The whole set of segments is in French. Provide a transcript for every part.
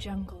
Jungle.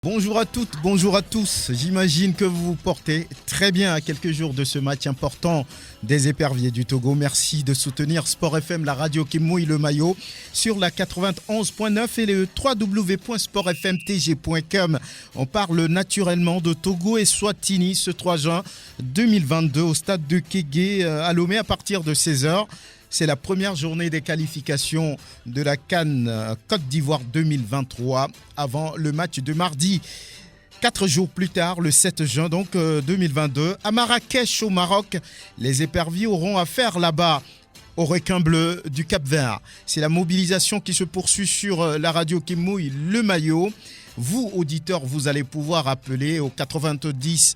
Bonjour à toutes, bonjour à tous. J'imagine que vous vous portez très bien à quelques jours de ce match important des éperviers du Togo. Merci de soutenir Sport FM, la radio qui mouille le maillot, sur la 91.9 et le www.sportfmtg.com. On parle naturellement de Togo et Swatini ce 3 juin 2022 au stade de Kégué à Lomé à partir de 16h. C'est la première journée des qualifications de la CAN Côte d'Ivoire 2023 avant le match de mardi. 4 jours plus tard, le 7 juin 2022, à Marrakech au Maroc, les éperviers auront affaire là-bas aux requins bleus du Cap-Vert. C'est la mobilisation qui se poursuit sur la radio qui mouille le maillot. Vous, auditeurs, vous allez pouvoir appeler au 90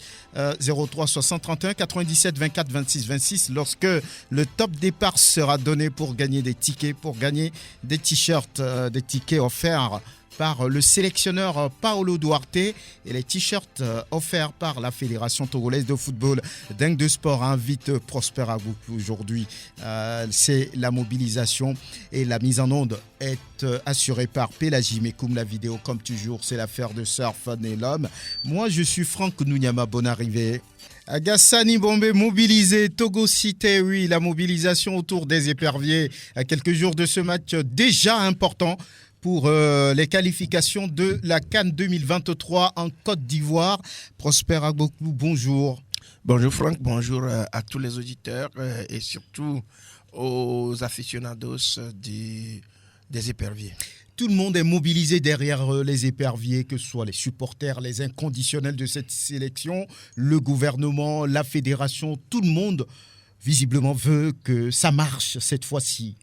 03 60 31 97 24 26 26 lorsque le top départ sera donné pour gagner des tickets, pour gagner des t-shirts, des tickets offerts par le sélectionneur Paolo Duarte et les t-shirts offerts par la Fédération togolaise de football. Dingue de Sport invite Prosper Agoukou aujourd'hui. C'est la mobilisation et la mise en onde est assurée par Pélagie Mekoum. La vidéo, comme toujours, c'est l'affaire de Sir Fun et l'homme. Moi, je suis Franck Nounyama, bonne arrivée. Agassani Bombé mobilisé, Togo Cité, oui, la mobilisation autour des éperviers à quelques jours de ce match déjà important pour les qualifications de la CAN 2023 en Côte d'Ivoire. Prosper Agoukou, bonjour. Bonjour Franck, bonjour à tous les auditeurs et surtout aux aficionados des éperviers. Tout le monde est mobilisé derrière les éperviers, que ce soit les supporters, les inconditionnels de cette sélection, le gouvernement, la fédération, tout le monde visiblement veut que ça marche cette fois-ci.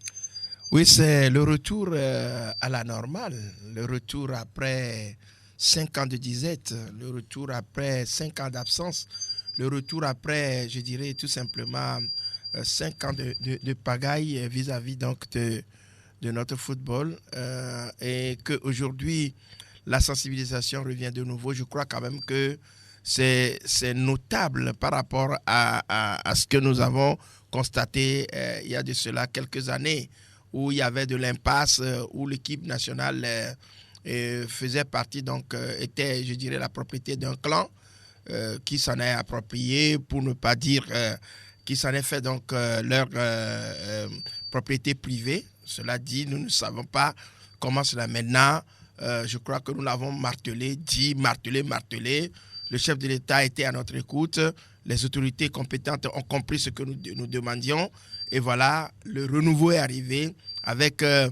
Oui, c'est le retour à la normale, le retour après 5 ans de disette, le retour après 5 ans d'absence, le retour après, je dirais tout simplement, 5 ans de pagaille vis-à-vis donc de notre football et qu'aujourd'hui, la sensibilisation revient de nouveau. Je crois quand même que c'est notable par rapport à ce que nous avons constaté il y a de cela quelques années, où il y avait de l'impasse, où l'équipe nationale faisait partie, donc était, je dirais, la propriété d'un clan qui s'en est approprié, pour ne pas dire qui s'en est fait donc leur propriété privée. Cela dit, nous ne savons pas comment cela maintenant. Je crois que nous l'avons martelé, martelé. Le chef de l'État était à notre écoute. Les autorités compétentes ont compris ce que nous demandions. Et voilà, le renouveau est arrivé avec le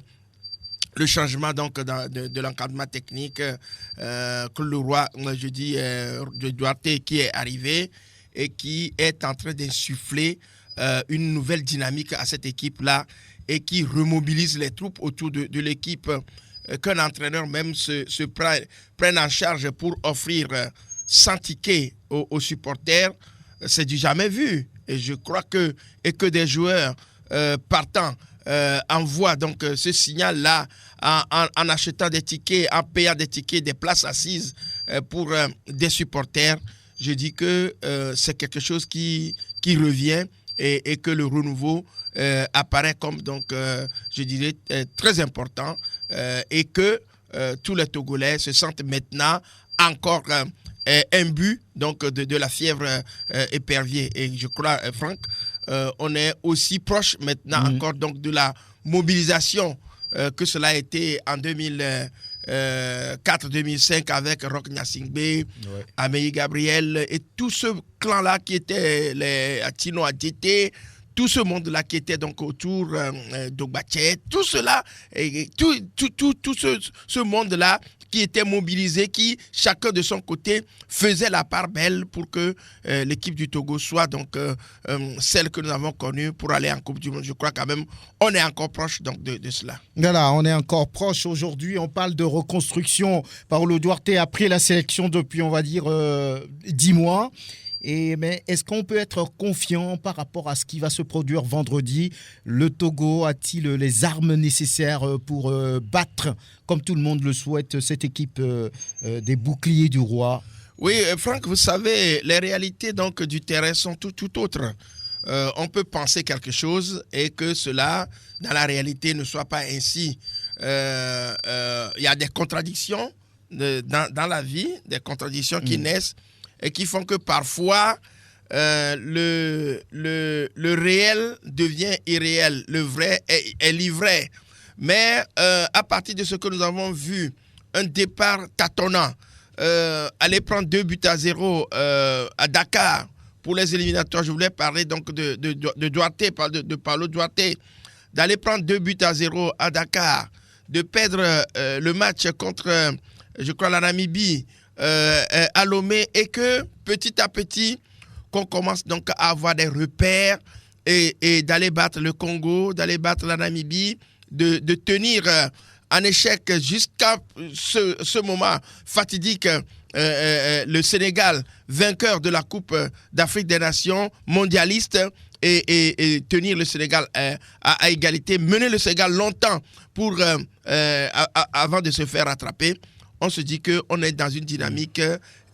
changement donc de l'encadrement technique que le roi, je dis, de Duarte qui est arrivé et qui est en train d'insuffler une nouvelle dynamique à cette équipe-là et qui remobilise les troupes autour de l'équipe, qu'un entraîneur même se prenne en charge pour offrir 100 tickets aux supporters. C'est du jamais vu. Et je crois que des joueurs partant envoient donc ce signal-là en achetant des tickets, en payant des tickets, des places assises pour des supporters. Je dis que c'est quelque chose qui revient et que le renouveau apparaît comme donc, je dirais, très important et que tous les Togolais se sentent maintenant encore imbus donc de la fièvre épervier. Et je crois, Franck, on est aussi proche maintenant encore donc de la mobilisation que cela a été en 2004-2005 avec Roch Gnassingbé, Amélie Gabriel et tout ce clan-là qui était les Atino Adjete, tout ce monde-là qui était donc autour d'Ogbachet, tout cela, et tout ce monde-là qui était mobilisé, qui chacun de son côté faisait la part belle pour que l'équipe du Togo soit donc celle que nous avons connue pour aller en Coupe du Monde. Je crois quand même on est encore proche donc de cela. Voilà, on est encore proche. Aujourd'hui, on parle de reconstruction. Paolo Duarte a pris la sélection depuis, on va dire, 10 mois. Mais est-ce qu'on peut être confiant par rapport à ce qui va se produire vendredi? Le Togo a-t-il les armes nécessaires pour battre, comme tout le monde le souhaite, cette équipe des boucliers du roi? Oui, Franck, vous savez, les réalités donc, du terrain sont tout autres. On peut penser quelque chose et que cela, dans la réalité, ne soit pas ainsi. il y a des contradictions dans la vie, des contradictions qui naissent et qui font que parfois le réel devient irréel, le vrai est l'ivraie. Mais à partir de ce que nous avons vu, un départ tâtonnant, aller prendre 2-0 à Dakar pour les éliminatoires, je voulais parler donc de Duarte, de Paulo Duarte, d'aller prendre 2-0 à Dakar, de perdre le match contre, je crois, la Namibie à Lomé, et que petit à petit, qu'on commence donc à avoir des repères et d'aller battre le Congo, d'aller battre la Namibie, de tenir en échec jusqu'à ce moment fatidique le Sénégal, vainqueur de la Coupe d'Afrique des Nations, mondialiste, et tenir le Sénégal à égalité, mener le Sénégal longtemps avant de se faire rattraper. On se dit qu'on est dans une dynamique,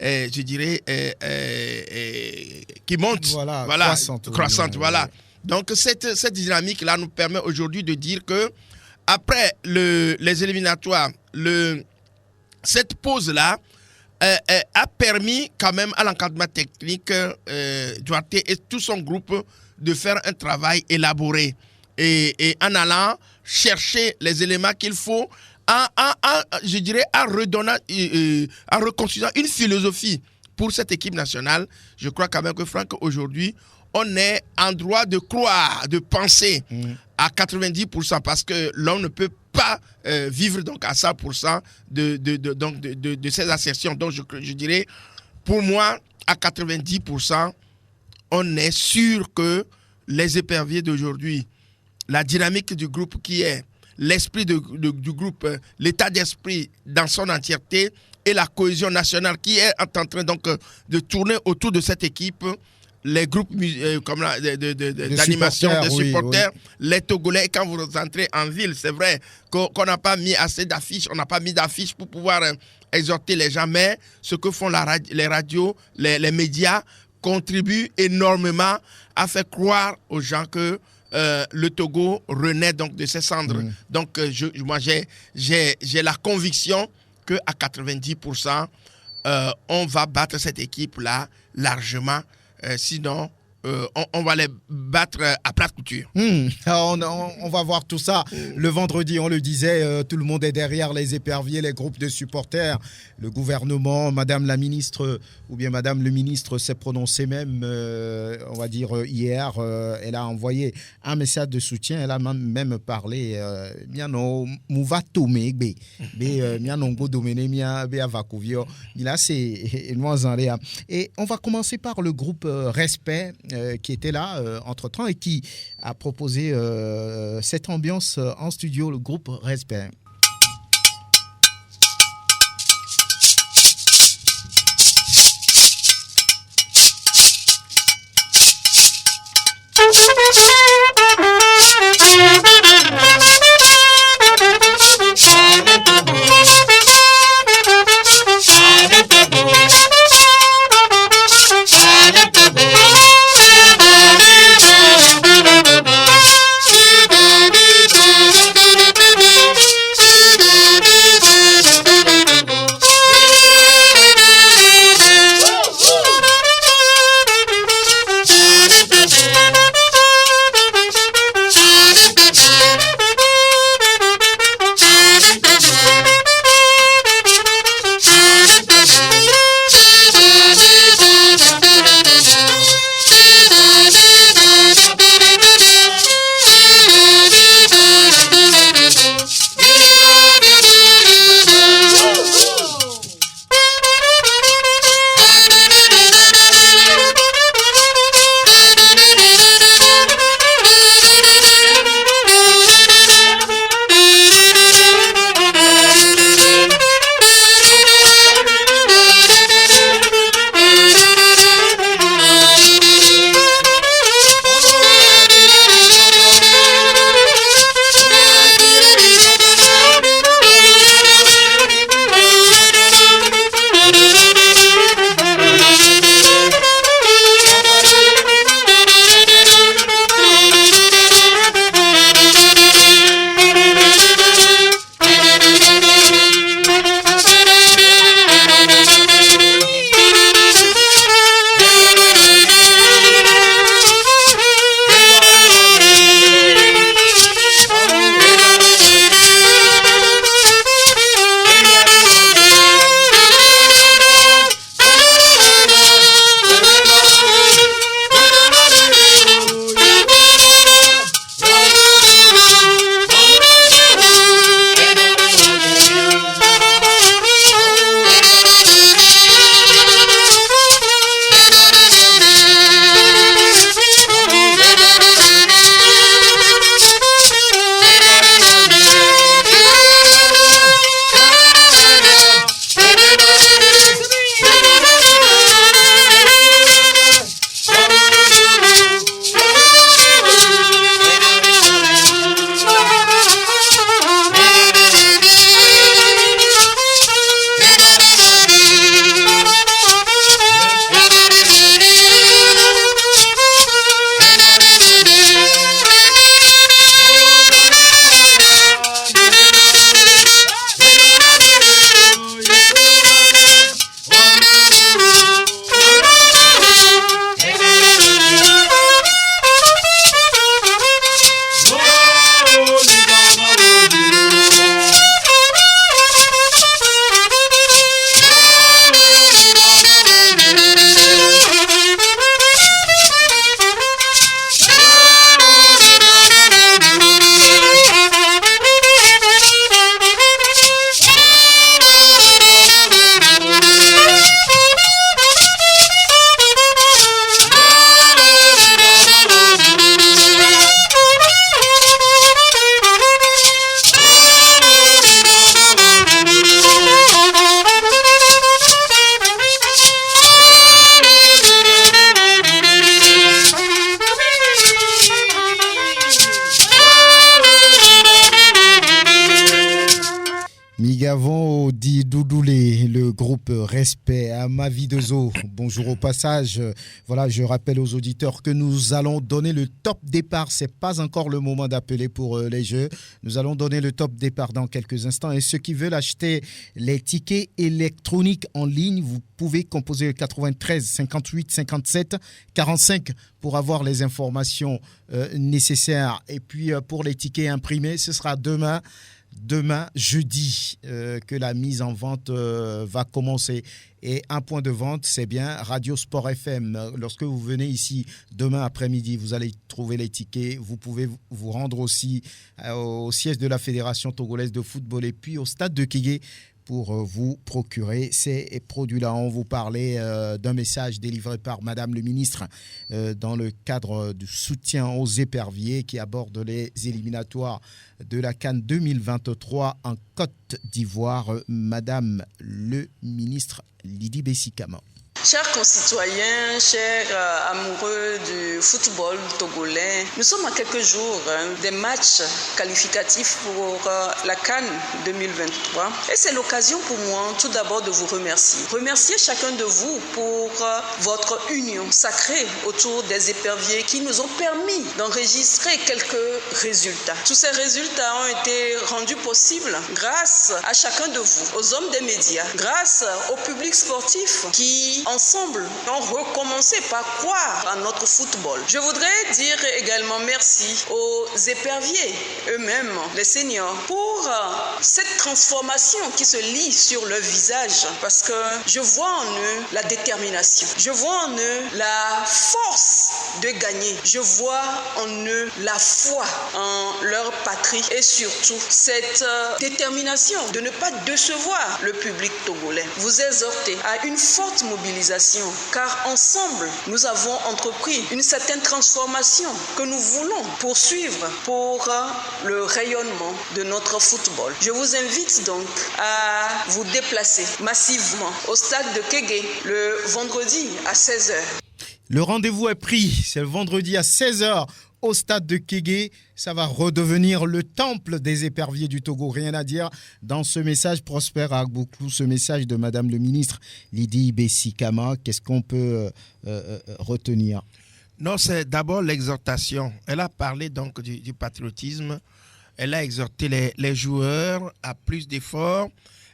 je dirais, qui monte, voilà, croissante. Voilà. Donc cette dynamique-là nous permet aujourd'hui de dire que après les éliminatoires, cette pause-là a permis quand même à l'encadrement technique Duarte et tout son groupe de faire un travail élaboré et en allant chercher les éléments qu'il faut, je dirais, en reconstituant une philosophie pour cette équipe nationale. Je crois quand même que, Franck, aujourd'hui, on est en droit de croire, de penser à 90%, parce que l'homme ne peut pas vivre donc à 100% de ces assertions. Donc je dirais, pour moi, à 90%, on est sûr que les éperviers d'aujourd'hui, la dynamique du groupe qui est, l'esprit du groupe, l'état d'esprit dans son entièreté et la cohésion nationale qui est en train donc de tourner autour de cette équipe, les groupes comme d'animation, des supporters, oui. Les Togolais, quand vous entrez en ville, c'est vrai qu'on n'a pas mis assez d'affiches, on n'a pas mis d'affiches pour pouvoir exhorter les gens, mais ce que font les radios, les médias contribuent énormément à faire croire aux gens que le Togo renaît donc de ses cendres. Donc moi j'ai la conviction qu'à 90%, on va battre cette équipe-là largement. Sinon, on va les battre à plat de couture. On va voir tout ça le vendredi. On le disait, tout le monde est derrière les éperviers, les groupes de supporters, le gouvernement, Madame la ministre ou bien Madame le ministre s'est prononcée même, on va dire hier. Elle a envoyé un message de soutien. Elle a même parlé. Et on va commencer par le groupe Respect, qui était là entre-temps et qui a proposé cette ambiance en studio, le groupe Respect. groupe Respect à Mavidezo. Bonjour au passage. Voilà, je rappelle aux auditeurs que nous allons donner le top départ. C'est pas encore le moment d'appeler pour les jeux. Nous allons donner le top départ dans quelques instants. Et ceux qui veulent acheter les tickets électroniques en ligne, vous pouvez composer le 93 58 57 45 pour avoir les informations nécessaires. Et puis pour les tickets imprimés, ce sera demain jeudi que la mise en vente va commencer. Et un point de vente, c'est bien Radio Sport FM. Lorsque vous venez ici demain après-midi, vous allez trouver les tickets. Vous pouvez vous rendre aussi au siège de la Fédération togolaise de football et puis au stade de Kégué pour vous procurer ces produits-là. On vous parlait d'un message délivré par Madame le ministre dans le cadre du soutien aux éperviers qui aborde les éliminatoires de la CAN 2023 en Côte d'Ivoire. Madame le ministre Lydie Bessikama. Chers concitoyens, chers amoureux du football togolais, nous sommes à quelques jours des matchs qualificatifs pour la CAN 2023 et c'est l'occasion pour moi tout d'abord de vous remercier. Remercier chacun de vous pour votre union sacrée autour des éperviers qui nous ont permis d'enregistrer quelques résultats. Tous ces résultats ont été rendus possibles grâce à chacun de vous, aux hommes des médias, grâce au public sportif qui ensemble ont recommencé par croire à notre football. Je voudrais dire également merci aux éperviers eux-mêmes, les seniors, pour cette transformation qui se lit sur leur visage parce que je vois en eux la détermination, je vois en eux la force de gagner, je vois en eux la foi en leur patrie et surtout cette détermination de ne pas décevoir le public togolais. Vous exhortez à une forte mobilisation car ensemble nous avons entrepris une certaine transformation que nous voulons poursuivre pour le rayonnement de notre football. Je vous invite donc à vous déplacer massivement au stade de Kégué le vendredi à 16h. Le rendez-vous est pris, c'est le vendredi à 16h au stade de Kégué. Ça va redevenir le temple des éperviers du Togo. Rien à dire dans ce message, Prosper Agbouklou, ce message de Madame le ministre Lydie Bessikama. Qu'est-ce qu'on peut retenir? Non, c'est d'abord l'exhortation. Elle a parlé donc du patriotisme. Elle a exhorté les joueurs à plus d'efforts.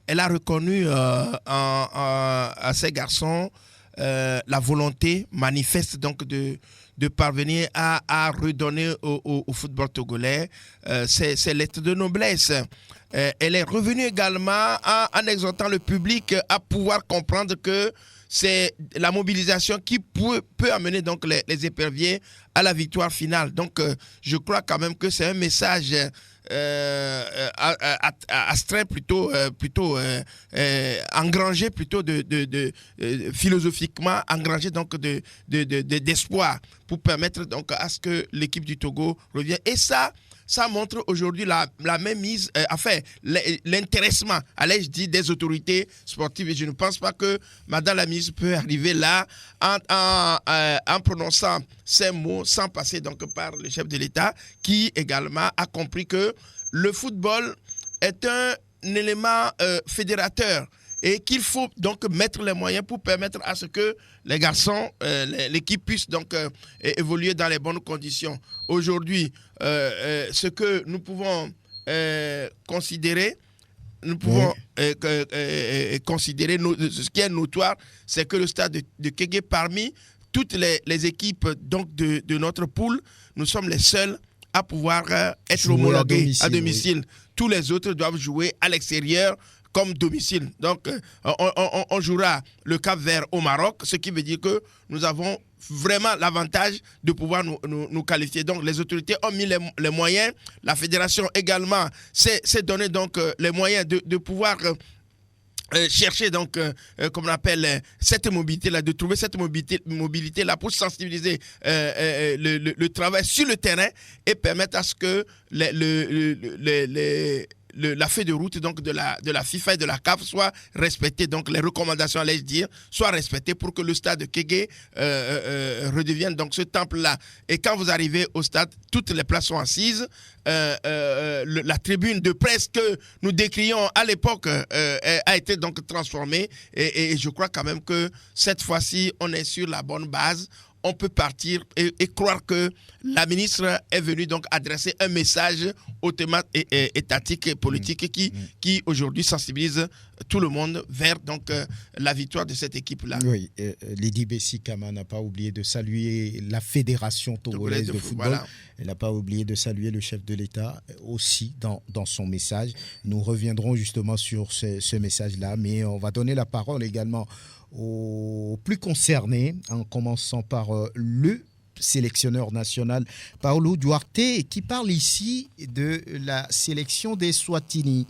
Elle a reconnu à ces garçons la volonté manifeste donc de parvenir à redonner au football togolais ses lettres de noblesse. Elle est revenue également en exhortant le public à pouvoir comprendre que c'est la mobilisation qui peut amener donc les éperviers à la victoire finale. Donc, je crois quand même que c'est un message astreint plutôt engrangé plutôt philosophiquement engrangé donc d'espoir pour permettre donc à ce que l'équipe du Togo revienne. Et ça montre aujourd'hui la même mise, l'intéressement, allais-je dire, des autorités sportives. Et je ne pense pas que Madame la ministre peut arriver là en prononçant ces mots sans passer donc par le chef de l'État qui également a compris que le football est un élément fédérateur et qu'il faut donc mettre les moyens pour permettre à ce que les garçons, l'équipe puisse donc évoluer dans les bonnes conditions. Aujourd'hui, ce que nous pouvons considérer, considérer ce qui est notoire, c'est que le stade de Kégué, parmi toutes les équipes donc de notre poule, nous sommes les seuls à pouvoir être homologués à domicile. Oui. Tous les autres doivent jouer à l'extérieur comme domicile. Donc, on jouera le Cap-Vert au Maroc, ce qui veut dire que nous avons vraiment l'avantage de pouvoir nous qualifier. Donc, les autorités ont mis les moyens. La fédération également s'est donné donc les moyens de pouvoir chercher donc, comme on appelle, cette mobilité-là, de trouver cette mobilité-là pour sensibiliser le travail sur le terrain et permettre à ce que la feuille de route donc de la FIFA et de la CAF soit respectée, donc les recommandations, allais-je dire, soient respectées pour que le stade de Kégué redevienne donc ce temple-là. Et quand vous arrivez au stade, toutes les places sont assises. La tribune de presse que nous décrions à l'époque a été donc transformée et je crois quand même que cette fois-ci, on est sur la bonne base. On peut partir et croire que la ministre est venue donc adresser un message au thème étatique et politique qui aujourd'hui sensibilise tout le monde vers donc la victoire de cette équipe-là. Oui, Lydie Bessi-Kama n'a pas oublié de saluer la Fédération togolaise de football. Voilà. Elle n'a pas oublié de saluer le chef de l'État aussi dans son message. Nous reviendrons justement sur ce message-là, mais on va donner la parole également aux plus concernés, en commençant par le sélectionneur national Paolo Duarte, qui parle ici de la sélection des Swatini.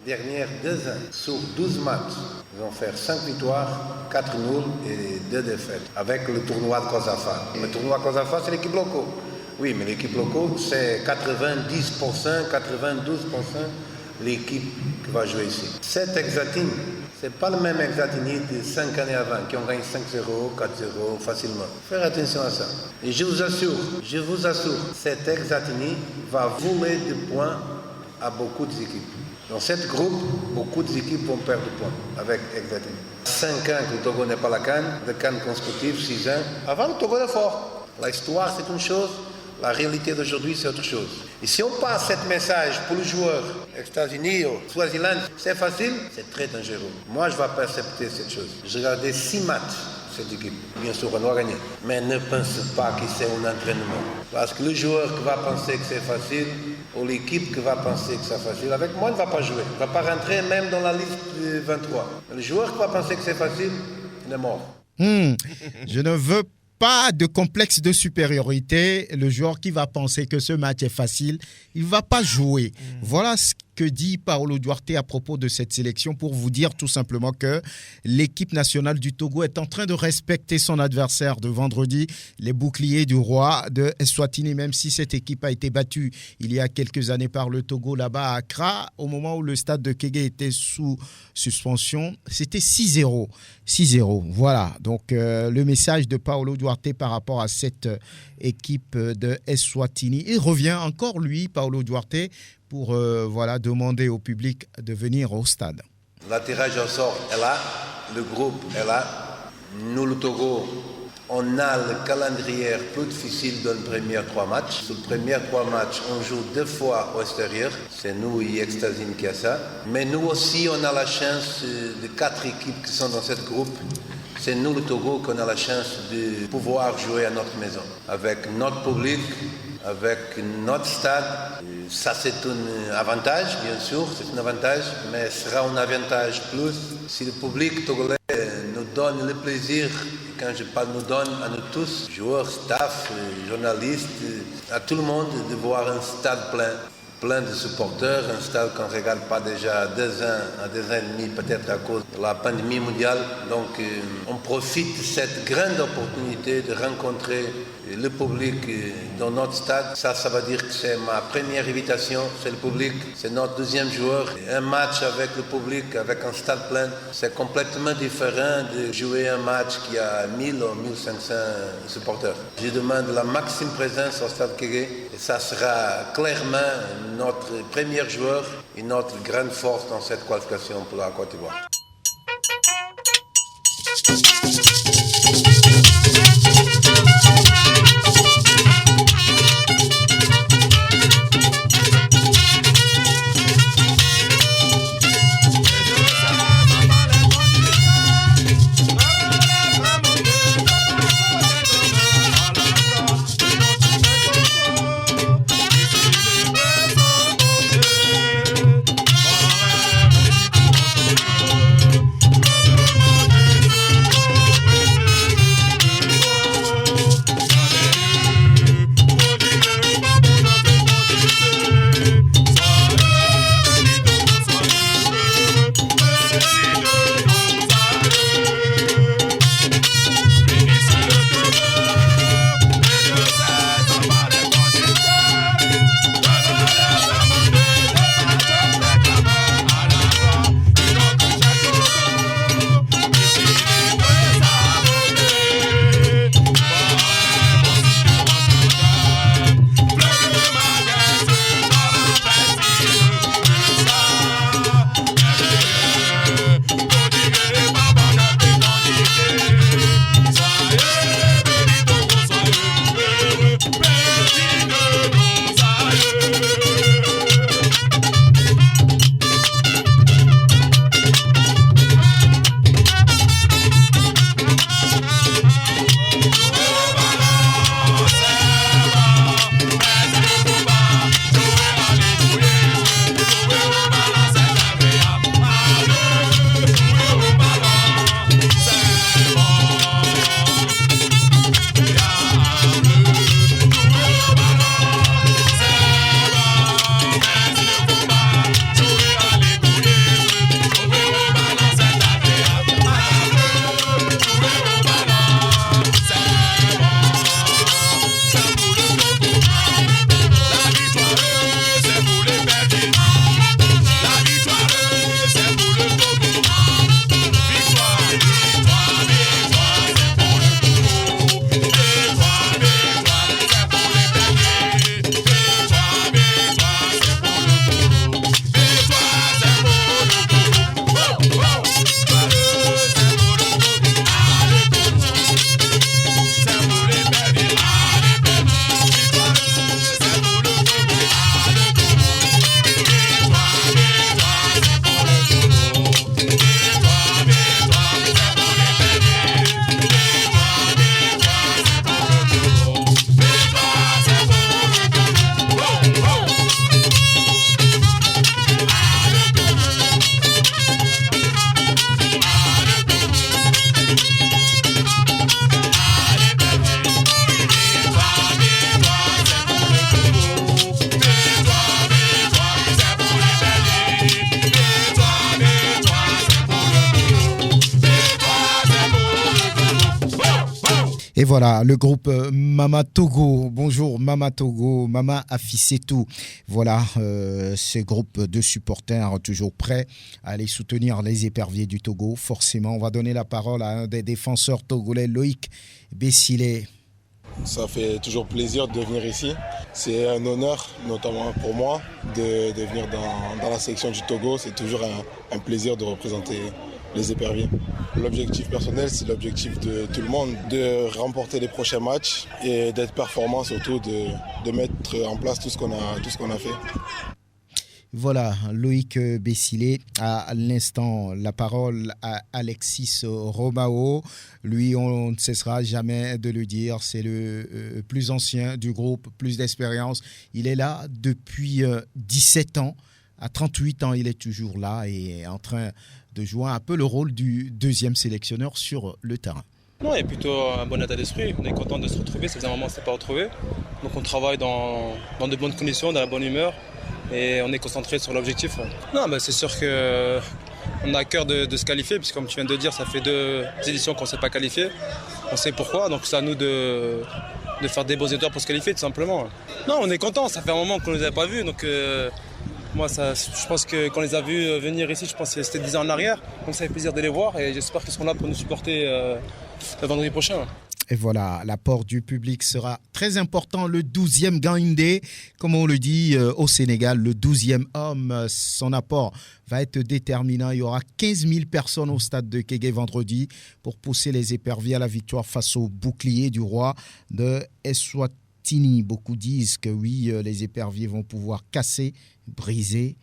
Dernières 2 ans, sur 12 matchs, ils vont faire 5 victoires, 4 nuls et 2 défaites, avec le tournoi de Kosafa. Le tournoi de Kosafa, c'est l'équipe locale. Oui, mais l'équipe locale, c'est 90%, 92% l'équipe qui va jouer ici. Cette Exatine, ce n'est pas le même Exatini de 5 années avant, qui ont gagné 5-0, 4-0 facilement. Faire attention à ça. Et je vous assure, cette Exatini va voler des points à beaucoup d'équipes. Dans cette groupe, beaucoup d'équipes vont perdre des points avec Exatini. 5 ans que le Togo n'est pas la CAN, de CAN consécutive, 6 ans. Avant, le Togo est fort. L'histoire, c'est une chose. La réalité d'aujourd'hui, c'est autre chose. Et si on passe ce message pour les joueurs, États-Unis ou Swaziland, c'est facile, c'est très dangereux. Moi, je ne vais pas accepter cette chose. J'ai regardé 6 matchs, cette équipe. Bien sûr, on va gagner. Mais ne pense pas que c'est un entraînement. Parce que le joueur qui va penser que c'est facile, ou l'équipe qui va penser que c'est facile, avec moi, ne va pas jouer. Il ne va pas rentrer même dans la liste de 23. Le joueur qui va penser que c'est facile, il est mort. Je ne veux pas de complexe de supériorité. Le joueur qui va penser que ce match est facile, il ne va pas jouer. Voilà ce que dit Paolo Duarte à propos de cette sélection, pour vous dire tout simplement que l'équipe nationale du Togo est en train de respecter son adversaire de vendredi, les boucliers du roi de Eswatini, même si cette équipe a été battue il y a quelques années par le Togo là-bas à Accra, au moment où le stade de Kégué était sous suspension. C'était 6-0. 6-0. Voilà, donc le message de Paolo Duarte par rapport à cette équipe de Eswatini. Il revient encore, lui, Paolo Duarte, pour demander au public de venir au stade. La tirage au sort est là, le groupe est là. Nous, le Togo, on a le calendrier plus difficile dans les premiers 3 matchs. Sur les premiers 3 matchs, on joue 2 fois au extérieur. C'est nous et Extasine qui a ça. Mais nous aussi, on a la chance de 4 équipes qui sont dans cette groupe. C'est nous, le Togo, qu'on a la chance de pouvoir jouer à notre maison. Avec notre public, avec notre stade. Ça, c'est un avantage, bien sûr, c'est un avantage, mais ce sera un avantage plus si le public togolais nous donne le plaisir, et quand je parle nous donne à nous tous, joueurs, staff, journalistes, à tout le monde, de voir un stade plein de supporters, un stade qu'on ne regarde pas déjà 2 ans, à 2 ans et demi, peut-être à cause de la pandémie mondiale. Donc, on profite de cette grande opportunité de rencontrer le public dans notre stade. Ça va dire que c'est ma première invitation, c'est le public, c'est notre 2e joueur. Un match avec le public, avec un stade plein, c'est complètement différent de jouer un match qui a 1000 ou 1500 supporters. Je demande la maximum présence au stade Kégué et ça sera clairement notre premier joueur et notre grande force dans cette qualification pour la Côte d'Ivoire. Et voilà, le groupe Mama Togo. Bonjour Mama Togo, Mama Afissetou. Voilà, ce groupe de supporters toujours prêts à aller soutenir les éperviers du Togo. Forcément, on va donner la parole à un des défenseurs togolais, Loïc Bessilé. Ça fait toujours plaisir de venir ici. C'est un honneur, notamment pour moi, de venir dans la sélection du Togo. C'est toujours un plaisir de représenter les éperviers. L'objectif personnel, c'est l'objectif de tout le monde, de remporter les prochains matchs et d'être performant, surtout de mettre en place tout ce qu'on a fait. Voilà, Loïc Bessilé. À l'instant, la parole à Alexis Romao. Lui, on ne cessera jamais de le dire, c'est le plus ancien du groupe, plus d'expérience. Il est là depuis 17 ans. À 38 ans, il est toujours là et est en train de jouer un peu le rôle du deuxième sélectionneur sur le terrain. Non, il y a plutôt un bon état d'esprit. On est content de se retrouver. Ça faisait un moment qu'on ne s'est pas retrouvé. Donc on travaille dans de bonnes conditions, dans la bonne humeur. Et on est concentré sur l'objectif. Non, c'est sûr qu'on a à cœur de se qualifier, puisque comme tu viens de dire, ça fait 2 éditions qu'on ne s'est pas qualifié. On sait pourquoi, donc c'est à nous de faire des beaux étoiles pour se qualifier, tout simplement. Non, on est content, ça fait un moment qu'on ne les avait pas vus, donc moi, je pense que quand on les a vus venir ici, je pense que c'était 10 ans en arrière, donc ça fait plaisir de les voir et j'espère qu'ils seront là pour nous supporter le vendredi prochain. Et voilà, l'apport du public sera très important. Le 12e Gaïndé, comme on le dit au Sénégal, le 12e homme, son apport va être déterminant. Il y aura 15 000 personnes au stade de Kégué vendredi pour pousser les éperviers à la victoire face au bouclier du roi de Eswatini. Beaucoup disent que oui, les éperviers vont pouvoir casser, briser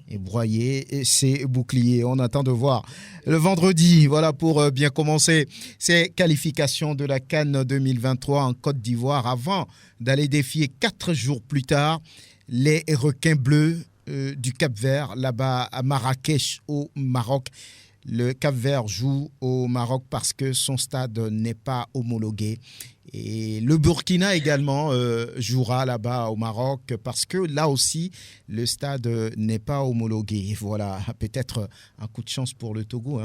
et broyer ces boucliers. On attend de voir le vendredi, voilà, pour bien commencer ces qualifications de la CAN 2023 en Côte d'Ivoire avant d'aller défier 4 jours plus tard les requins bleus du Cap-Vert, là-bas à Marrakech au Maroc. Le Cap-Vert joue au Maroc parce que son stade n'est pas homologué. Et le Burkina également jouera là-bas au Maroc parce que là aussi, le stade n'est pas homologué. Voilà, peut-être un coup de chance pour le Togo,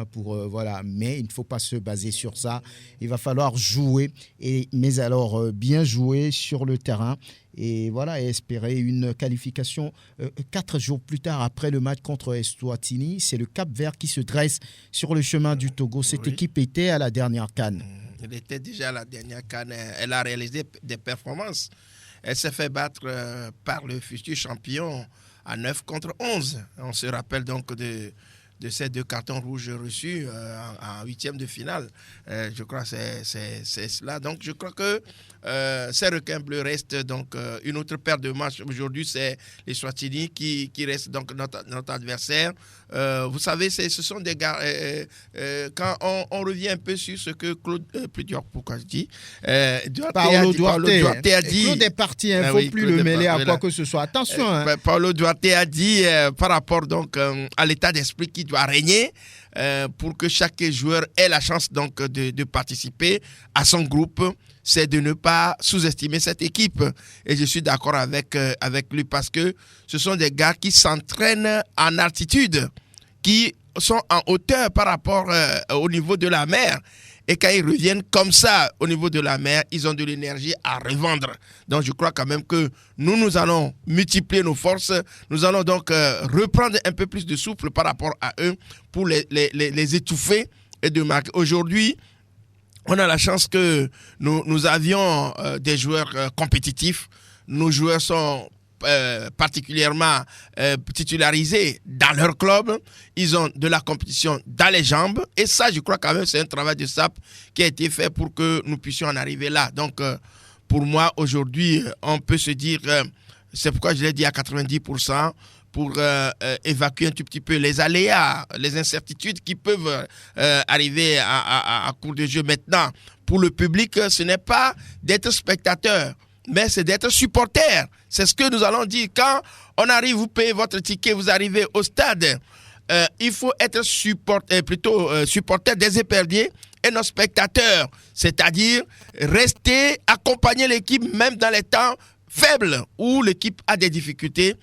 voilà. Mais il ne faut pas se baser sur ça. Il va falloir jouer, mais alors bien jouer sur le terrain. Et voilà, et espérer une qualification 4 jours plus tard après le match contre Eswatini. C'est le Cap-Vert qui se dresse sur le chemin du Togo. Cette équipe était à la dernière CAN. Elle était déjà à la dernière CAN. Elle a réalisé des performances. Elle s'est fait battre par le futur champion à 9 contre 11. On se rappelle donc de ces 2 cartons rouges reçus en 8e de finale. Je crois que c'est cela. Donc, je crois que ces requins bleus restent donc une autre paire de matchs. Aujourd'hui, c'est les Swatini qui restent donc notre adversaire. Vous savez, ce sont des gars... quand on revient un peu sur ce que Claude... pourquoi je dis Paolo Duarte a dit... Claude est parti, il ne faut plus le mêler à quoi que ce soit. Attention. Paolo Duarte a dit par rapport donc à l'état d'esprit qui doit régner pour que chaque joueur ait la chance donc de participer à son groupe, c'est de ne pas sous-estimer cette équipe. Et je suis d'accord avec lui parce que ce sont des gars qui s'entraînent en altitude, qui sont en hauteur par rapport au niveau de la mer. Et quand ils reviennent comme ça au niveau de la mer, ils ont de l'énergie à revendre. Donc je crois quand même que nous allons multiplier nos forces. Nous allons donc reprendre un peu plus de souffle par rapport à eux pour les étouffer et de marquer. Aujourd'hui, on a la chance que nous avions des joueurs compétitifs. Nos joueurs sont particulièrement titularisés dans leur club. Ils ont de la compétition dans les jambes. Et ça, je crois quand même, c'est un travail de SAP qui a été fait pour que nous puissions en arriver là. Donc, pour moi, aujourd'hui, on peut se dire, c'est pourquoi je l'ai dit à 90%, pour évacuer un tout petit peu les aléas, les incertitudes qui peuvent arriver à cours de jeu. Maintenant, pour le public, ce n'est pas d'être spectateur, mais c'est d'être supporter. C'est ce que nous allons dire. Quand on arrive, vous payez votre ticket, vous arrivez au stade, il faut être supporter des éperviers et nos spectateurs, c'est-à-dire rester, accompagner l'équipe même dans les temps faibles où l'équipe a des difficultés,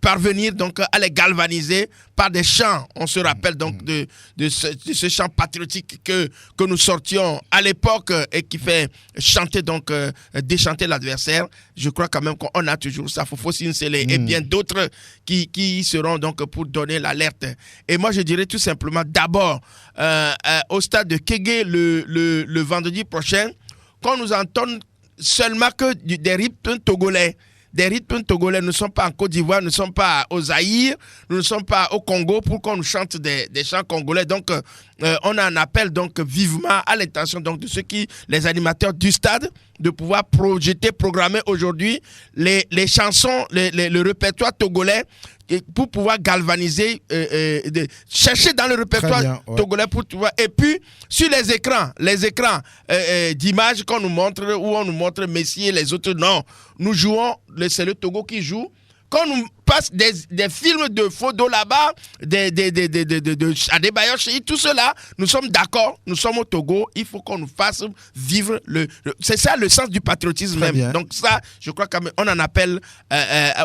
parvenir donc à les galvaniser par des chants. On se rappelle donc de ce chant patriotique que nous sortions à l'époque et qui fait chanter donc déchanter l'adversaire. Je crois quand même qu'on a toujours ça, Fofo Sinsele et bien d'autres qui seront donc pour donner l'alerte. Et moi je dirais tout simplement d'abord au stade de Kégué le vendredi prochain, qu'on nous entende seulement que des rythmes togolais. Des rythmes togolais, nous ne sommes pas en Côte d'Ivoire, nous ne sommes pas au Zaïre, nous ne sommes pas au Congo pour qu'on nous chante des chants congolais. Donc, on a un appel donc vivement à l'intention donc de ceux les animateurs du stade, de pouvoir programmer aujourd'hui les chansons, le répertoire togolais pour pouvoir galvaniser, chercher dans le répertoire togolais pour pouvoir. Et puis, sur les écrans d'images qu'on nous montre, où on nous montre Messi et les autres, non. Nous jouons, c'est le Togo qui joue. Quand on nous passe des films de Fodo là-bas, de Adebayor, tout cela, nous sommes d'accord, nous sommes au Togo, il faut qu'on nous fasse vivre c'est ça le sens du patriotisme même. Bien. Donc ça, je crois qu'on en appelle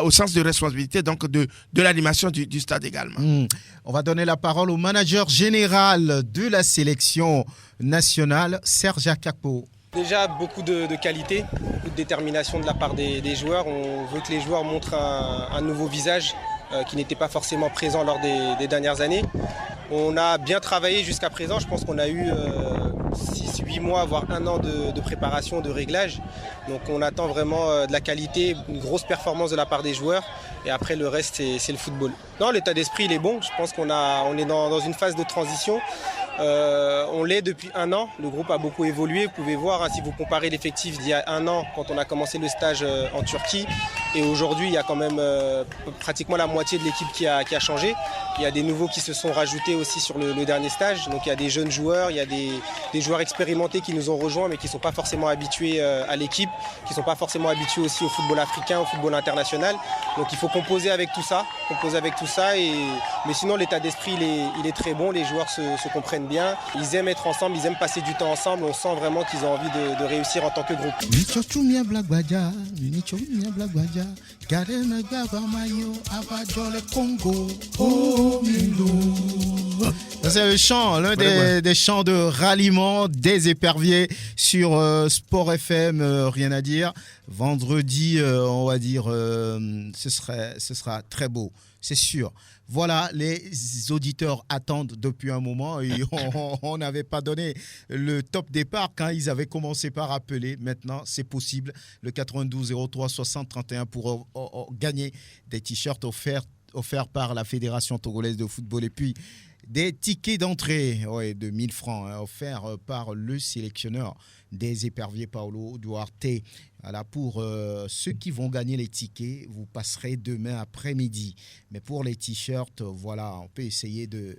au sens de responsabilité donc de l'animation du stade également. On va donner la parole au manager général de la sélection nationale, Serge Akakpo. Déjà, beaucoup de qualité, beaucoup de détermination de la part des joueurs. On veut que les joueurs montrent un nouveau visage qui n'était pas forcément présent lors des dernières années. On a bien travaillé jusqu'à présent. Je pense qu'on a eu 6-8 mois, voire 1 an de préparation, de réglage. Donc on attend vraiment de la qualité, une grosse performance de la part des joueurs. Et après, le reste, c'est le football. Non, l'état d'esprit, il est bon. Je pense qu'on est dans une phase de transition. On l'est depuis 1 an. Le groupe a beaucoup évolué. Vous pouvez voir, si vous comparez l'effectif d'il y a 1 an, quand on a commencé le stage en Turquie, et aujourd'hui, il y a quand même pratiquement la moitié de l'équipe qui a changé. Il y a des nouveaux qui se sont rajoutés aussi sur le dernier stage. Donc il y a des jeunes joueurs, il y a des joueurs expérimentés qui nous ont rejoints, mais qui ne sont pas forcément habitués à l'équipe, qui ne sont pas forcément habitués aussi au football africain, au football international. Donc il faut composer avec tout ça. Mais sinon, l'état d'esprit, il est très bon. Les joueurs se comprennent bien. Ils aiment être ensemble, ils aiment passer du temps ensemble. On sent vraiment qu'ils ont envie de réussir en tant que groupe. C'est le chant, l'un des chants de ralliement des éperviers sur Sport FM, rien à dire. Vendredi, on va dire, ce sera très beau, c'est sûr. Voilà, les auditeurs attendent depuis un moment et on n'avait pas donné le top départ quand ils avaient commencé par appeler. Maintenant, c'est possible. Le 92 03 60 31 pour gagner des t-shirts offerts par la Fédération togolaise de football et puis des tickets d'entrée de 1000 francs offerts par le sélectionneur des éperviers Paulo Duarte. Voilà, pour ceux qui vont gagner les tickets, vous passerez demain après-midi. Mais pour les t-shirts, voilà, on peut essayer de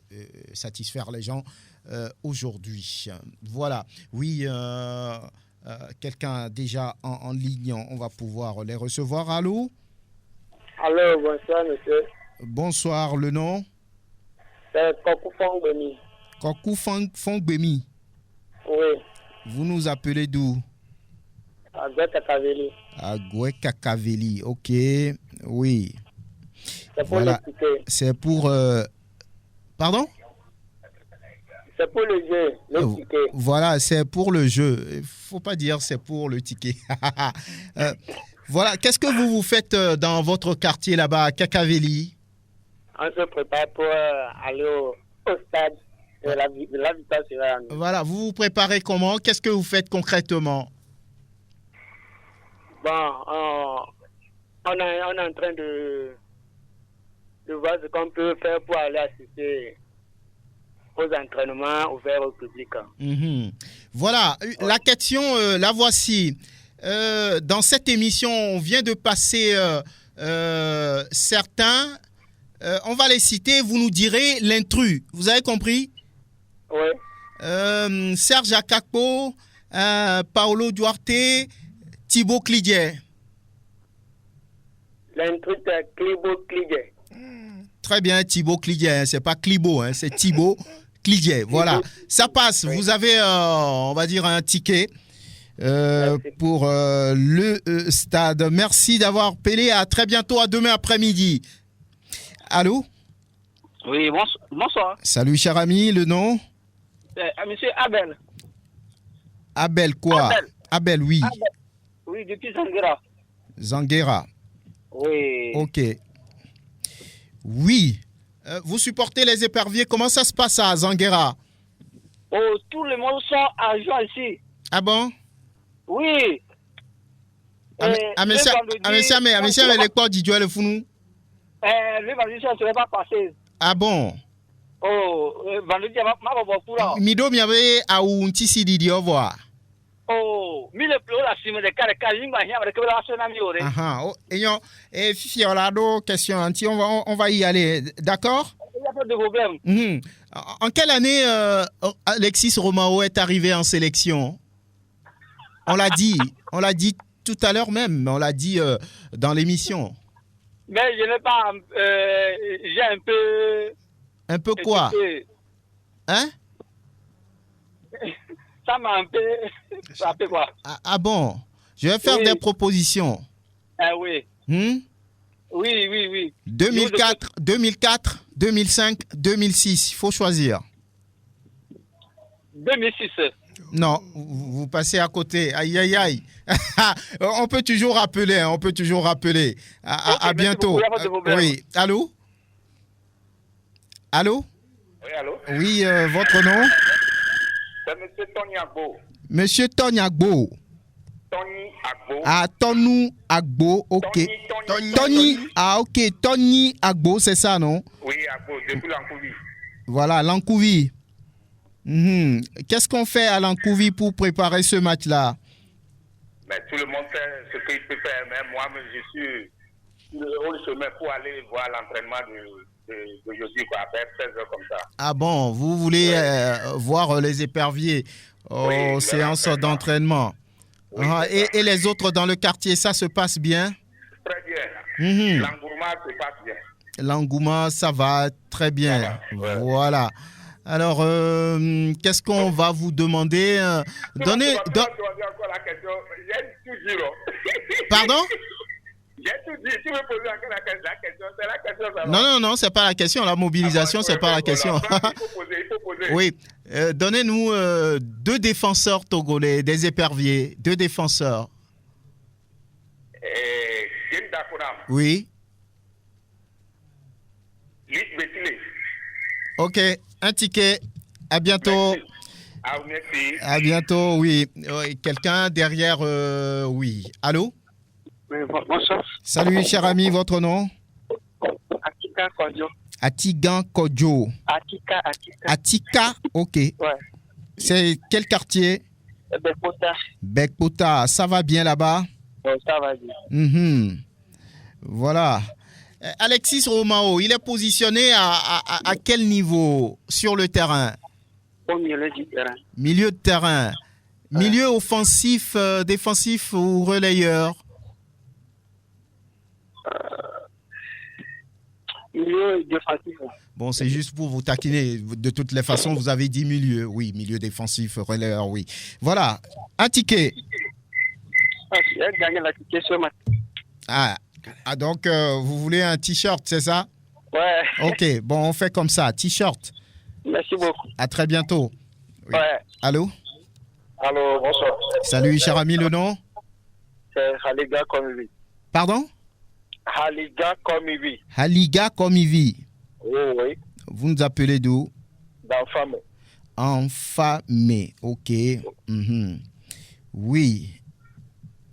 satisfaire les gens aujourd'hui. Voilà, oui, quelqu'un déjà en ligne, on va pouvoir les recevoir. Allô? Allô, bonsoir monsieur. Bonsoir, le nom? C'est Kokou Fongbemi. Kokou Fongbemi. Oui. Vous nous appelez d'où? À Goué-Kakaveli. À Goué-Kakaveli, ok. Oui. C'est pour le ticket. C'est pour... Pardon? C'est pour le jeu, le ticket. Voilà, c'est pour le jeu. Il ne faut pas dire c'est pour le ticket. Voilà, qu'est-ce que vous faites dans votre quartier là-bas, à Kakaveli? On se prépare pour aller au stade. La victoire sera à nous. Voilà, vous vous préparez comment? Qu'est-ce que vous faites concrètement? Bon, on est en train de voir ce qu'on peut faire pour aller assister aux entraînements ouverts au public. Voilà, la question, la voici. Dans cette émission, on vient de passer certains. On va les citer, vous nous direz l'intrus. Vous avez compris? Oui. Serge Akakpo, Paulo Duarte, Thibaut Clidier. L'intrus, c'est Thibaut Clidier. Très bien, Thibaut Clidier. C'est pas Clibo, c'est Thibaut Clidier. Voilà, ça passe. Oui. Vous avez, on va dire, un ticket pour le stade. Merci d'avoir appelé. À très bientôt, à demain après-midi. Allô? Oui, bonsoir. Salut, cher ami, le nom? Monsieur Abel. Abel quoi? Abel, oui. Abel. Oui, depuis Zanguera. Zanguera. Oui. Ok. Oui. Vous supportez les éperviers. Comment ça se passe à Zanguera? Oh, tout le monde sont à joie ici. Ah bon? Oui. Monsieur, les corps d'Idjoël le Founou? Le vendredi, ça ne serait pas passé. Ah bon? Oh, vendredi, ma maman pour là. Mido miabe a un tisi di au revoir. Oh, mille pleurs la cime de carré, il y a avec la scène améliorée. Ah, ayant, et Fifi, question anti, on va y aller, d'accord? Il n'y a pas de problème. En quelle année Alexis Romao est arrivé en sélection? On l'a dit tout à l'heure même, on l'a dit dans l'émission. Mais je n'ai pas, j'ai un peu... Un peu quoi? Hein? Ça m'a un peu frappé quoi. Ah bon? Je vais faire des propositions. Ah oui. Oui. 2004, 2005, 2006, il faut choisir. 2006. Non, vous passez à côté. Aïe, aïe, aïe. On peut toujours rappeler, À bientôt. Oui, allô? Allô? Oui, allô? Oui, votre nom? C'est M. Tony Agbo. Monsieur Tony Agbo. Tony Agbo. Ah, Tony Agbo, ok. Tony, ah, ok. Tony Agbo, c'est ça, non? Oui, Agbo, depuis Lancouvi. Voilà, Lancouvi. Qu'est-ce qu'on fait à Lancouvi pour préparer ce match-là? Mais tout le monde fait ce qu'il peut faire. Mais moi, je suis sur le haut chemin pour aller voir l'entraînement d'aujourd'hui, quoi, à faire 16 heures comme ça. Ah bon, vous voulez voir les éperviers aux séances d'entraînement. Oui, et les autres dans le quartier, ça se passe bien? Très bien. L'engouement se passe bien. L'engouement, ça va très bien. Voilà. Alors, qu'est-ce qu'on va vous demander? Donnez encore la question. J'ai tout dit. Pardon? J'ai tout dit. Tu me poses encore la question. C'est la question. Ça va. Non, c'est pas la question. La mobilisation, c'est pas la question. Il faut poser. Oui. Donnez-nous 2 défenseurs togolais, des éperviers. 2 défenseurs. Jim Dakonam. Oui. Luc Betile. Ok. Un ticket. À bientôt. Merci. À bientôt, oui. Quelqu'un derrière, oui. Allô? Oui, bonsoir. Salut, cher ami, votre nom? Atika Kodjo. Atigan Kodjo. Atika, ok. Ouais. C'est quel quartier? Bekpota. Bekpota, ça va bien là-bas? Ça va bien. Voilà. Alexis Romao, il est positionné à quel niveau sur le terrain? Au milieu du terrain. Milieu de terrain. Milieu offensif, défensif ou relayeur? Milieu défensif. Bon, c'est juste pour vous taquiner. De toutes les façons, vous avez dit milieu. Oui, milieu défensif, relayeur, oui. Voilà. Un ticket. J'ai gagné la ticket ce matin. Ah, donc, vous voulez un t-shirt, c'est ça? Ouais. Ok, bon, on fait comme ça. T-shirt. Merci beaucoup. À très bientôt. Oui. Ouais. Allô? Allô, bonsoir. Salut, cher ami, le nom? C'est Haliga Komivi. Pardon? Haliga Komivi. Haliga Komivi. Oui. Vous nous appelez d'où? D'Enfamé. Enfamé, ok. Oui.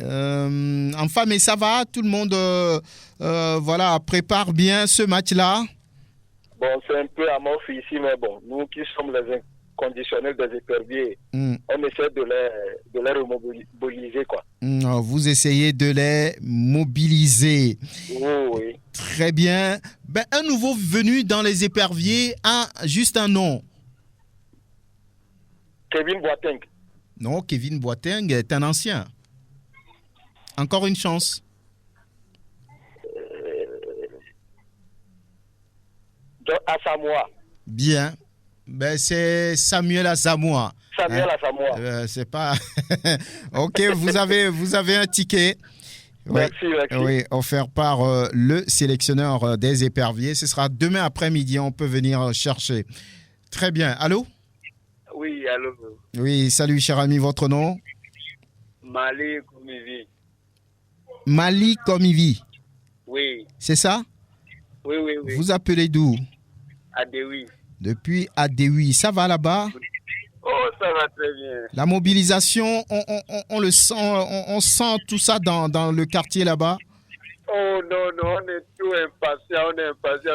Enfamé, ça va? Tout le monde prépare bien ce match-là? Bon, c'est un peu amorphe ici, mais bon, nous qui sommes les inconditionnels des éperviers, on essaie de les remobiliser, quoi. Vous essayez de les mobiliser. Oui. Très bien. Ben, un nouveau venu dans les éperviers a juste un nom. Kevin Boateng. Non, Kevin Boateng est un ancien. Encore une chance. Asamoah. Bien. Ben, c'est Samuel Asamoah. Samuel Asamoah. C'est pas... Ok, vous avez un ticket. Merci. Oui, offert par le sélectionneur des éperviers. Ce sera demain après-midi, on peut venir chercher. Très bien. Allô? Oui, allô. Oui, salut cher ami, votre nom? Mali Komivi. Mali Komivi. Oui. C'est ça? Oui. Vous appelez d'où? Adewi. Depuis Adewi. Ça va là-bas? Oh, ça va très bien. La mobilisation, on le sent, on sent tout ça dans le quartier là-bas? Oh non, on est tout impatient,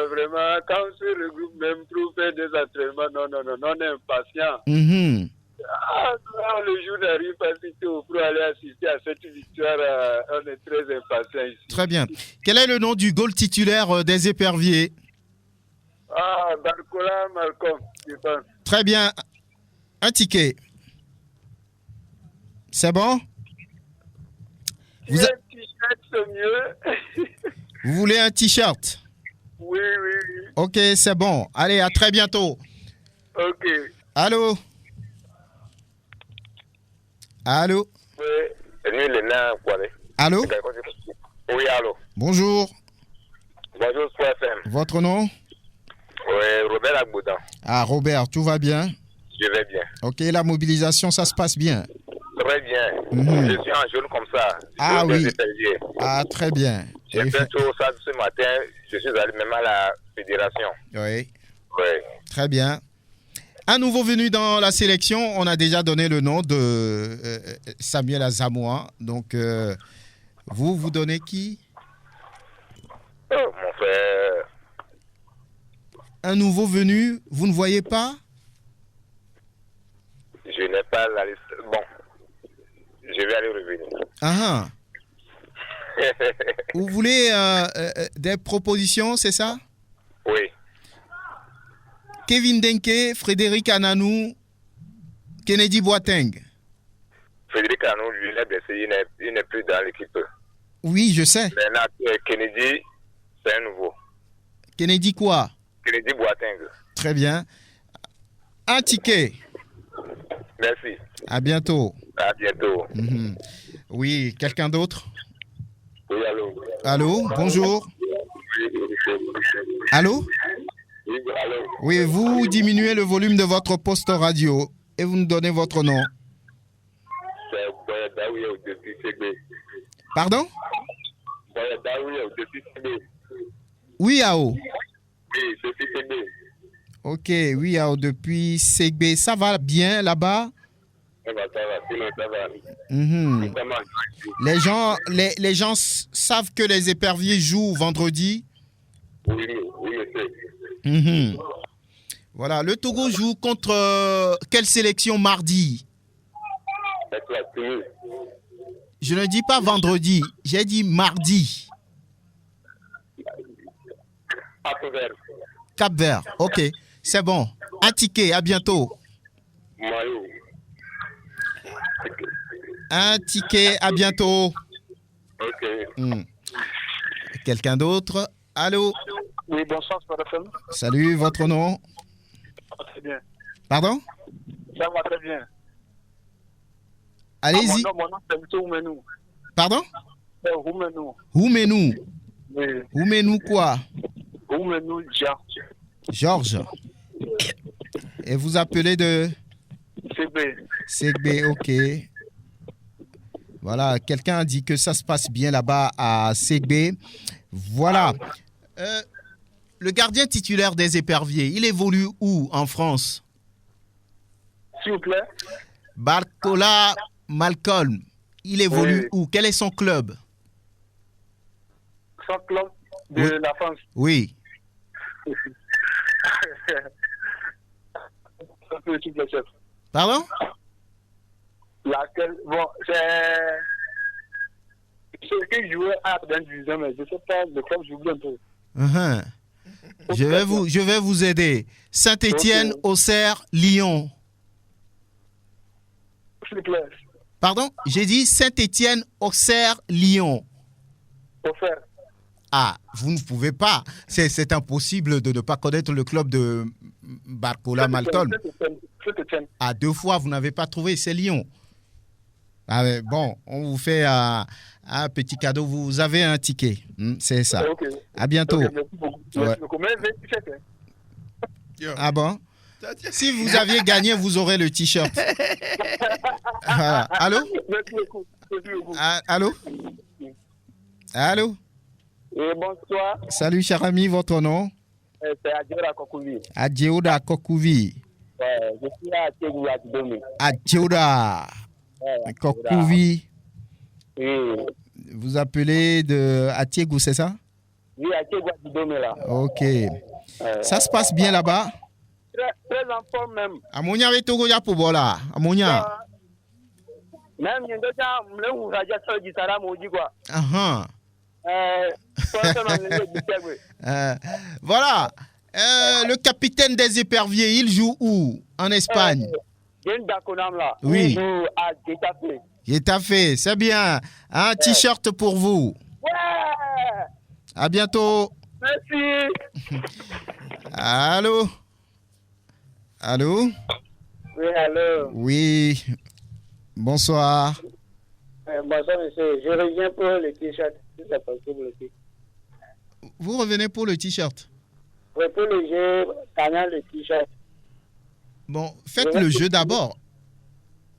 vraiment. Quand on se regroupe même pour faire des entraînements, non, on est impatient. Quand le jour n'arrive pas si tôt pour aller assister à cette victoire, on est très impatient ici. Très bien. Quel est le nom du goal titulaire des éperviers? Barcola Malcolm, je pense. Très bien. Un ticket. C'est bon? Un t-shirt, c'est mieux. Vous voulez un t-shirt? Oui. Ok, c'est bon. Allez, à très bientôt. Ok. Allô? Oui. Allô? Oui, allô. Bonjour. Bonjour, Sport FM. Votre nom? Oui, Robert Agboudan. Ah, Robert, tout va bien? Je vais bien. Ok, la mobilisation, ça se passe bien? Très bien. Je suis en jaune comme ça. Ah oui. Ah, très bien. J'ai fait tout ça ce matin. Je suis allé même à la fédération. Oui. Très bien. Un nouveau venu dans la sélection, on a déjà donné le nom de Samuel Asamoah. Donc, vous donnez qui? Mon frère. Un nouveau venu, vous ne voyez pas? Je n'ai pas la liste. Bon, je vais aller revenir. Vous voulez des propositions, c'est ça? Oui. Kevin Denke, Frédéric Ananou, Kennedy Boateng. Frédéric Ananou, lui, il est blessé, il n'est plus dans l'équipe. Oui, je sais. Maintenant, Kennedy, c'est un nouveau. Kennedy quoi? Kennedy Boateng. Très bien. Un ticket. Merci. À bientôt. À bientôt. Oui, quelqu'un d'autre? Oui, allô. Allô, bonjour. Allô? Oui, allô. Oui, vous diminuez le volume de votre poste radio et vous nous donnez votre nom. C'est Boyadaoui depuis Ségbé. Pardon? Boyadaoui depuis Ségbé. Oui, Ao. Oui, depuis Ségbé. Ok, oui, Ao, depuis Ségbé. Ça va bien là-bas? Ça va, sinon ça va. Les gens savent que les éperviers jouent vendredi? Oui, je sais. Voilà, le Togo joue contre quelle sélection mardi? Je ne dis pas vendredi, j'ai dit mardi. Cap-Vert, ok, c'est bon. Un ticket, à bientôt. Un ticket, à bientôt. Ok. Quelqu'un d'autre? Allô? Oui, bonsoir, Sport FM. Salut, votre nom? Ça va très bien. Pardon? Ça va très bien. Allez-y. Mon nom, c'est M. Oumenou. Pardon? C'est Oumenou. Oumenou. Oui. Oumenou quoi? Oumenou Georges. Et vous appelez de? Ségbé. Ségbé, ok. Voilà, quelqu'un a dit que ça se passe bien là-bas à Ségbé. Voilà. Le gardien titulaire des éperviers, il évolue où en France? S'il vous plaît. Barcola Malcolm, il évolue où? Quel est son club? Son club de la France. Oui. Pardon? Laquelle? Bon, c'est ce qui jouait à la division, mais je ne sais pas, le club joue un peu. Je vais vous aider. Saint-Étienne, Auxerre, Lyon. S'il vous plaît. Pardon? J'ai dit Saint-Étienne, Auxerre, Lyon. Auxerre. Ah, vous ne pouvez pas. C'est impossible de ne pas connaître le club de Barcola Malcolm. À 2 fois, vous n'avez pas trouvé, c'est Lyon. Ah ouais, bon, on vous fait un petit cadeau. Vous avez un ticket. C'est ça. Ok. À bientôt. Ok, merci beaucoup. Ouais. Merci beaucoup. Mais le t-shirt, hein. Ah bon? Si vous aviez gagné, vous aurez le t-shirt. Voilà. Allô? Merci beaucoup. Merci beaucoup. Ah, allô? Allô? Et bonsoir. Salut, cher ami, votre nom? C'est Adjoura Kokouvi. Adjeouda Kokouvi. Je suis à Tegou à Dome. Adjeouda Kokouvi. Oui. Vous appelez de Atiegou, c'est ça? Oui, à Tegou à Dome là. Ok. Ça se passe bien là-bas? Très en forme même. Amonia avec Togo ya Pobola. Amonia. Même il y a des gens qui ont déjà fait du salam au quoi. Voilà. Le capitaine des éperviers, il joue où? En Espagne? Oui. Il joue à Getafe. Getafe, c'est bien. Un t-shirt pour vous. Ouais. À bientôt. Merci. Allô? Allô? Oui, allô. Oui. Bonsoir. Bonsoir, monsieur. Je reviens pour le t-shirt, si c'est possible aussi. Vous revenez pour le t-shirt? Oui, pour le jeu, gagnant le t-shirt. Bon, faites le jeu d'abord.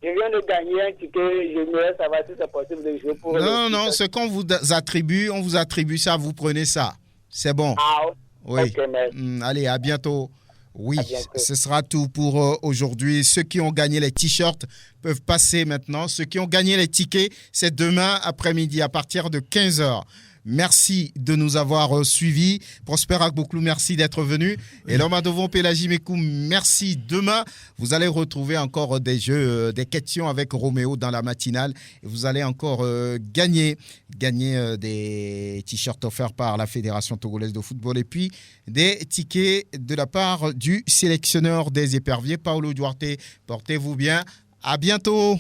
Je viens de gagner un ticket, je voudrais savoir si c'est possible de jouer pour Non, ce qu'on vous attribue, on vous attribue ça, vous prenez ça. C'est bon. Ah, oui. Ok, merci. Allez, à bientôt. Oui, à bientôt. Ce sera tout pour aujourd'hui. Ceux qui ont gagné les t-shirts peuvent passer maintenant. Ceux qui ont gagné les tickets, c'est demain après-midi à partir de 15h. Merci de nous avoir suivis. Prosper Agboklou, merci d'être venu. Et l'homme à devant Pélagie Mekou, merci. Demain, vous allez retrouver encore des jeux, des questions avec Roméo dans la matinale. Et vous allez encore gagner des t-shirts offerts par la Fédération togolaise de football et puis des tickets de la part du sélectionneur des éperviers, Paolo Duarte. Portez-vous bien. À bientôt.